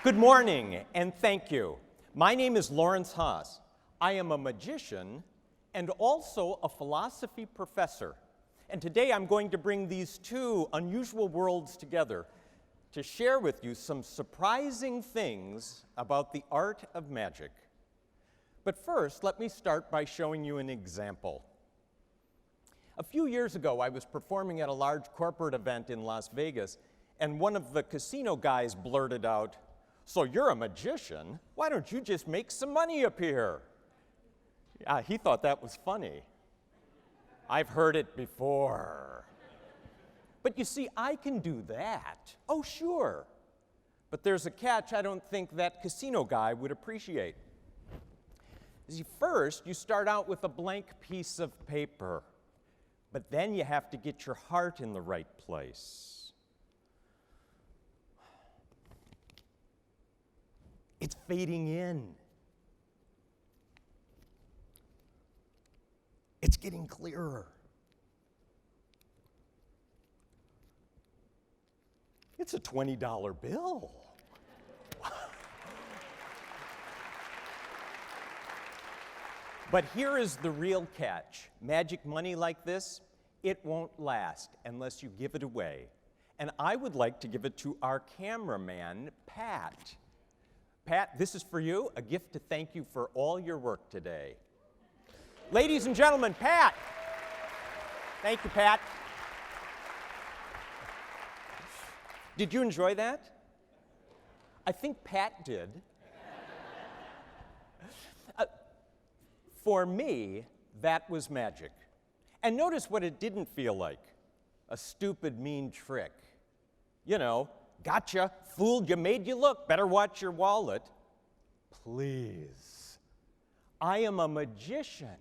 Good morning, and thank you. My name is Lawrence Haas. I am a magician and also a philosophy professor. And today I'm going to bring these two unusual worlds together to share with you some surprising things about the art of magic. But first, let me start by showing you an example. A few years ago, I was performing at a large corporate event in Las Vegas, and one of the casino guys blurted out, "So you're a magician? Why don't you just make some money up here?" He thought that was funny. I've heard it before. But you see, I can do that. Oh, sure. But there's a catch I don't think that casino guy would appreciate. See, first, you start out with a blank piece of paper, but then you have to get your heart in the right place. It's fading in. It's getting clearer. It's a $20 bill. But here is the real catch. Magic money like this, it won't last unless you give it away. And I would like to give it to our cameraman, Pat. Pat, this is for you, a gift to thank you for all your work today. Ladies and gentlemen, Pat. Thank you, Pat. Did you enjoy that? I think Pat did. For me, that was magic. And notice what it didn't feel like. A stupid, mean trick. You know, gotcha, fooled you, made you look, better watch your wallet. Please. I am a magician,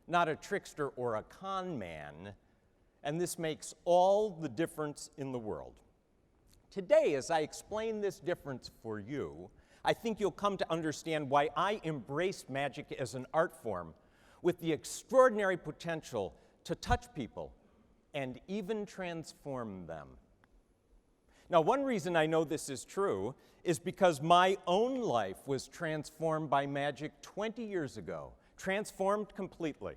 not a trickster or a con man, and this makes all the difference in the world. Today, as I explain this difference for you, I think you'll come to understand why I embrace magic as an art form with the extraordinary potential to touch people and even transform them. Now, one reason I know this is true is because my own life was transformed by magic 20 years ago, transformed completely.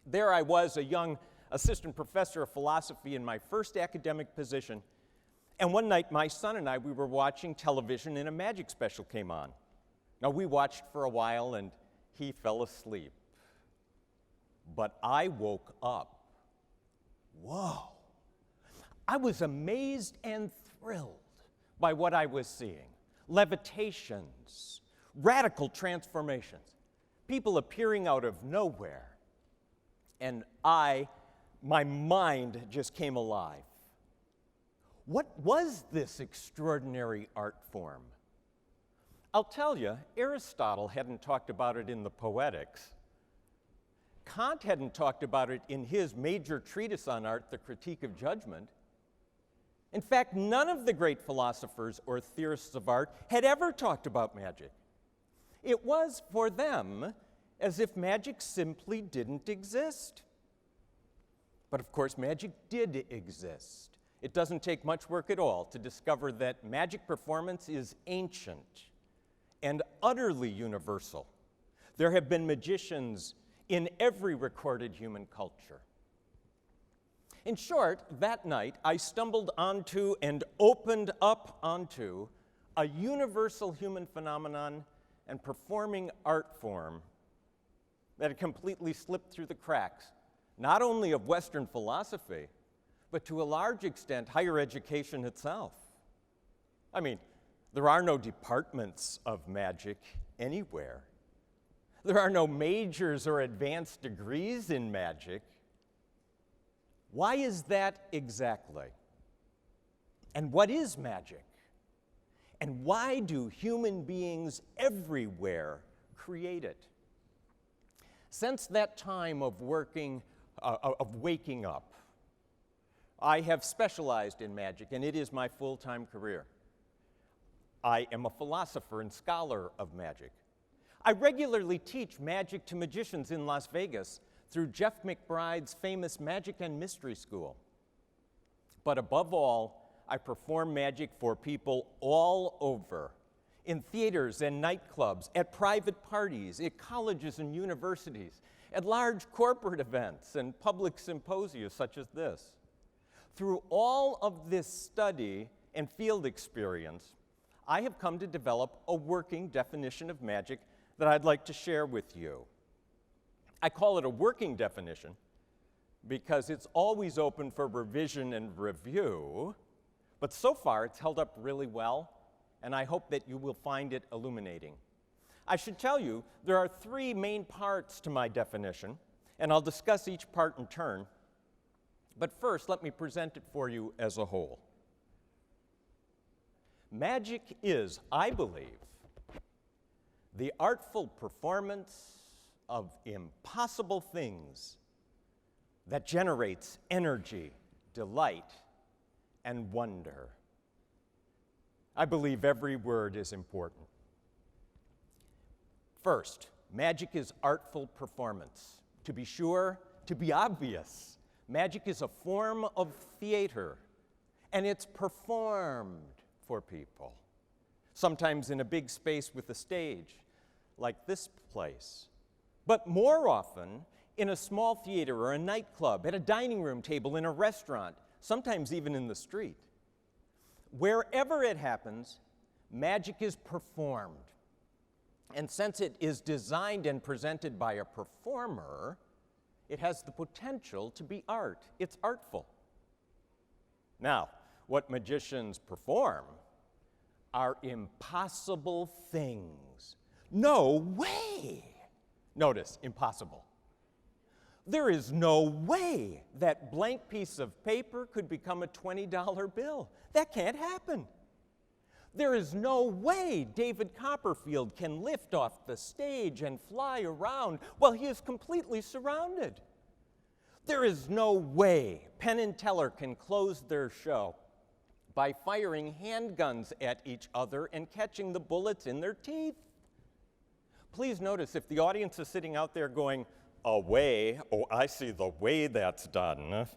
There I was, a young assistant professor of philosophy in my first academic position, and one night my son and we were watching television and a magic special came on. Now, we watched for a while and he fell asleep. But I woke up. Whoa. I was amazed and thrilled by what I was seeing. Levitations, radical transformations, people appearing out of nowhere. And my mind just came alive. What was this extraordinary art form? I'll tell you, Aristotle hadn't talked about it in the Poetics. Kant hadn't talked about it in his major treatise on art, The Critique of Judgment. In fact, none of the great philosophers or theorists of art had ever talked about magic. It was, for them, as if magic simply didn't exist. But of course, magic did exist. It doesn't take much work at all to discover that magic performance is ancient and utterly universal. There have been magicians in every recorded human culture. In short, that night, I stumbled onto and opened up onto a universal human phenomenon and performing art form that had completely slipped through the cracks, not only of Western philosophy, but to a large extent, higher education itself. I mean, there are no departments of magic anywhere. There are no majors or advanced degrees in magic. Why is that exactly? And what is magic? And why do human beings everywhere create it? Since that time of waking up, I have specialized in magic, and it is my full-time career. I am a philosopher and scholar of magic. I regularly teach magic to magicians in Las Vegas through Jeff McBride's famous Magic and Mystery School. But above all, I perform magic for people all over, in theaters and nightclubs, at private parties, at colleges and universities, at large corporate events and public symposia such as this. Through all of this study and field experience, I have come to develop a working definition of magic that I'd like to share with you. I call it a working definition because it's always open for revision and review, but so far it's held up really well, and I hope that you will find it illuminating. I should tell you, there are three main parts to my definition, and I'll discuss each part in turn. But first, let me present it for you as a whole. Magic is, I believe, the artful performance of impossible things that generates energy, delight, and wonder. I believe every word is important. First, magic is artful performance. To be sure, to be obvious, magic is a form of theater, and it's performed for people, sometimes in a big space with a stage, like this place, but more often in a small theater or a nightclub, at a dining room table, in a restaurant, sometimes even in the street. Wherever it happens, magic is performed. And since it is designed and presented by a performer, it has the potential to be art. It's artful. Now, what magicians perform are impossible things. No way! Notice, impossible. There is no way that blank piece of paper could become a $20 bill. That can't happen. There is no way David Copperfield can lift off the stage and fly around while he is completely surrounded. There is no way Penn and Teller can close their show by firing handguns at each other and catching the bullets in their teeth. Please notice, if the audience is sitting out there going, "A way, oh, I see the way that's done,"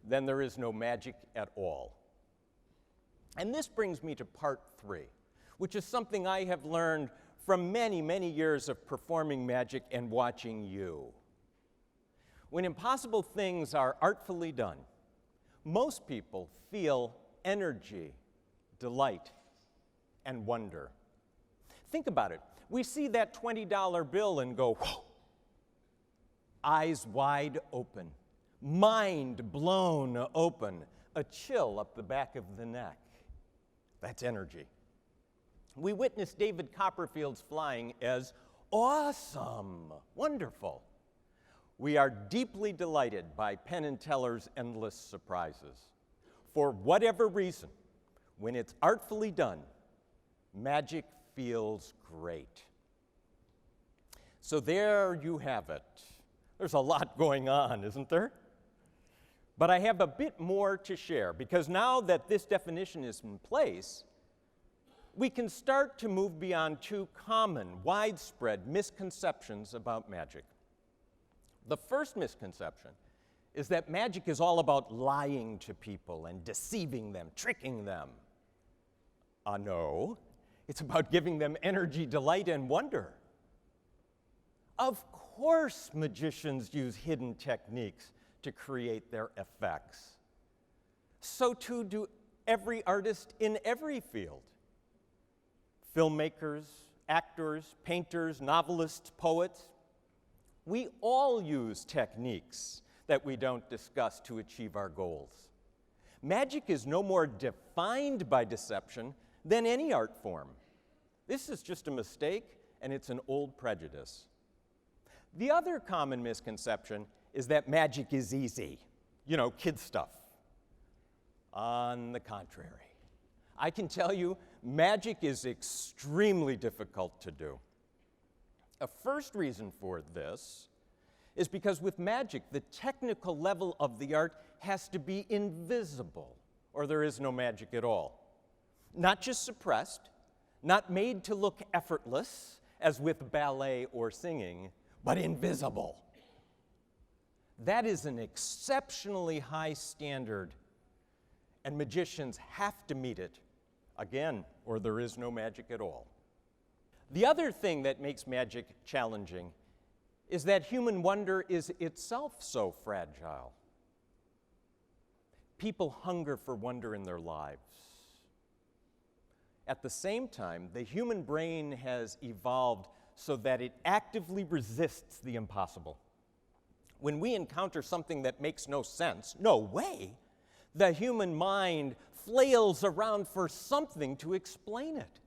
then there is no magic at all. And this brings me to part 3, which is something I have learned from many, many years of performing magic and watching you. When impossible things are artfully done, most people feel energy, delight, and wonder. Think about it. We see that $20 bill and go, whoa, eyes wide open, mind blown open, a chill up the back of the neck. That's energy. We witness David Copperfield's flying as awesome, wonderful. We are deeply delighted by Penn and Teller's endless surprises. For whatever reason, when it's artfully done, magic feels great. So there you have it. There's a lot going on, isn't there? But I have a bit more to share, because now that this definition is in place, we can start to move beyond two common, widespread misconceptions about magic. The first misconception is that magic is all about lying to people and deceiving them, tricking them. No, it's about giving them energy, delight, and wonder. Of course, magicians use hidden techniques to create their effects. So too do every artist in every field. Filmmakers, actors, painters, novelists, poets. We all use techniques that we don't discuss to achieve our goals. Magic is no more defined by deception than any art form. This is just a mistake, and it's an old prejudice. The other common misconception is that magic is easy. You know, kid stuff. On the contrary, I can tell you, magic is extremely difficult to do. A first reason for this is because with magic, the technical level of the art has to be invisible, or there is no magic at all. Not just suppressed, not made to look effortless, as with ballet or singing, but invisible. That is an exceptionally high standard, and magicians have to meet it, again, or there is no magic at all. The other thing that makes magic challenging is that human wonder is itself so fragile. People hunger for wonder in their lives. At the same time, the human brain has evolved so that it actively resists the impossible. When we encounter something that makes no sense, no way, the human mind flails around for something to explain it.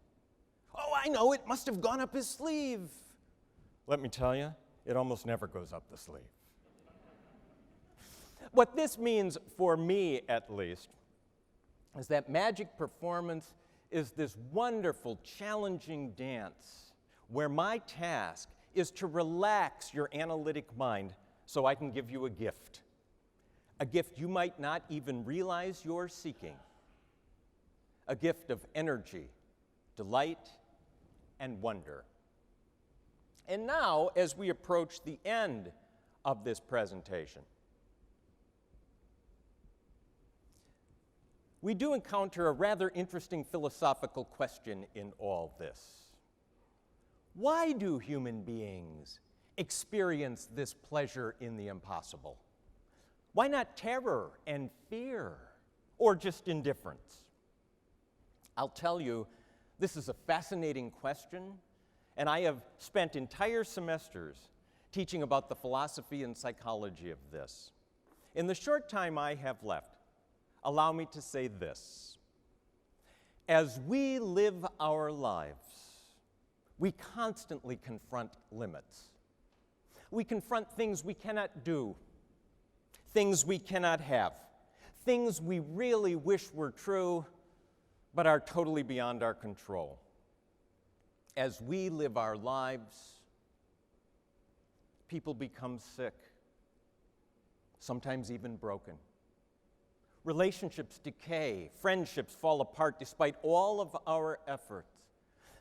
Oh, I know, it must have gone up his sleeve. Let me tell you, it almost never goes up the sleeve. What this means, for me at least, is that magic performance is this wonderful, challenging dance where my task is to relax your analytic mind so I can give you a gift you might not even realize you're seeking, a gift of energy, delight, and wonder. And now, as we approach the end of this presentation, we do encounter a rather interesting philosophical question in all this. Why do human beings experience this pleasure in the impossible? Why not terror and fear, or just indifference? I'll tell you, this is a fascinating question, and I have spent entire semesters teaching about the philosophy and psychology of this. In the short time I have left, allow me to say this. As we live our lives, we constantly confront limits. We confront things we cannot do, things we cannot have, things we really wish were true, but are totally beyond our control. As we live our lives, people become sick, sometimes even broken. Relationships decay, friendships fall apart despite all of our efforts.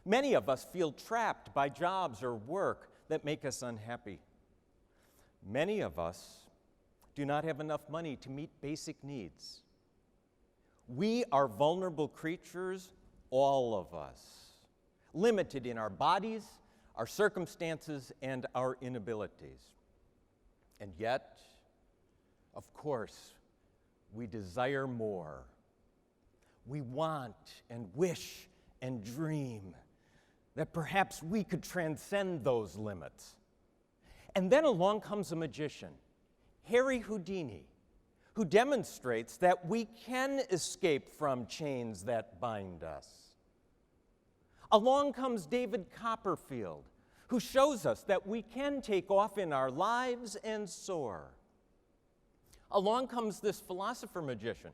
Many of us feel trapped by jobs or work that make us unhappy. Many of us do not have enough money to meet basic needs. We are vulnerable creatures, all of us, limited in our bodies, our circumstances, and our inabilities. And yet, of course, we desire more. We want and wish and dream that perhaps we could transcend those limits. And then along comes a magician, Harry Houdini, who demonstrates that we can escape from chains that bind us. Along comes David Copperfield, who shows us that we can take off in our lives and soar. Along comes this philosopher magician,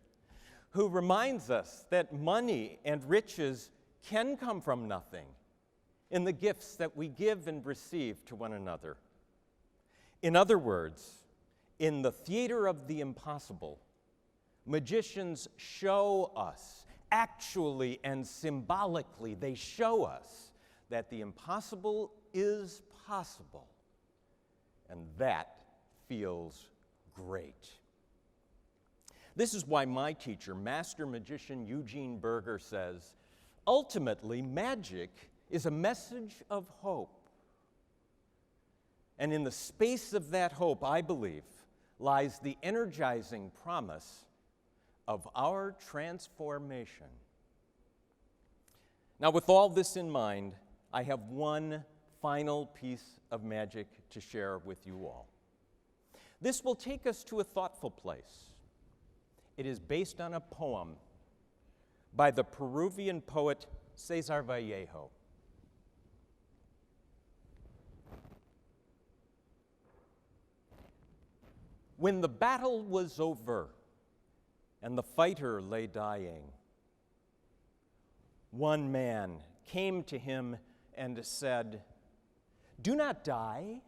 who reminds us that money and riches can come from nothing in the gifts that we give and receive to one another. In other words, in the theater of the impossible, magicians show us, actually and symbolically, they show us that the impossible is possible, and that feels great. This is why my teacher, master magician Eugene Berger, says, ultimately, magic is a message of hope. And in the space of that hope, I believe, lies the energizing promise of our transformation. Now, with all this in mind, I have one final piece of magic to share with you all. This will take us to a thoughtful place. It is based on a poem by the Peruvian poet Cesar Vallejo. When the battle was over and the fighter lay dying, one man came to him and said, "Do not die.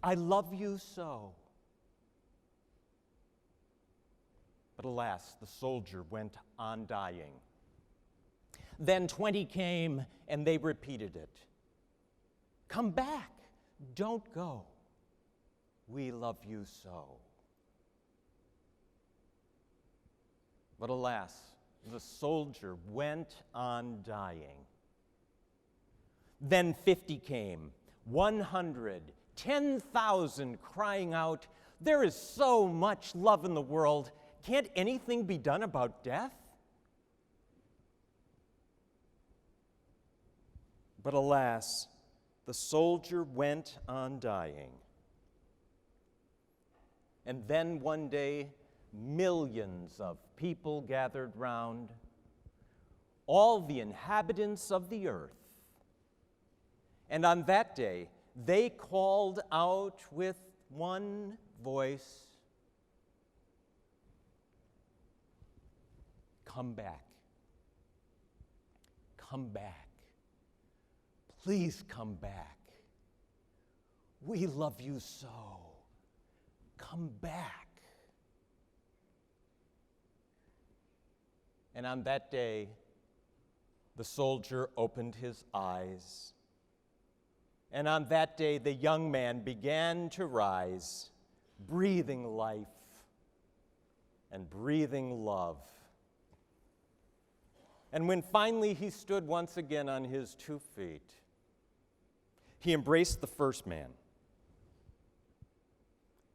I love you so." But alas, the soldier went on dying. Then 20 came and they repeated it. "Come back. Don't go. We love you so." But alas, the soldier went on dying. Then 50 came, 100, 10,000 crying out, "There is so much love in the world. Can't anything be done about death?" But alas, the soldier went on dying. And then one day, millions of people gathered round, all the inhabitants of the earth. And on that day, they called out with one voice, "Come back. Come back. Please come back. We love you so. Come back." And on that day, the soldier opened his eyes. And on that day, the young man began to rise, breathing life and breathing love. And when finally he stood once again on his 2 feet, he embraced the first man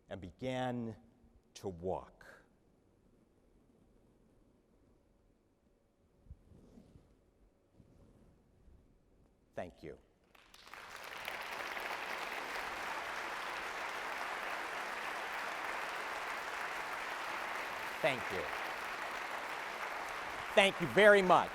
and began to walk. Thank you. Thank you. Thank you very much.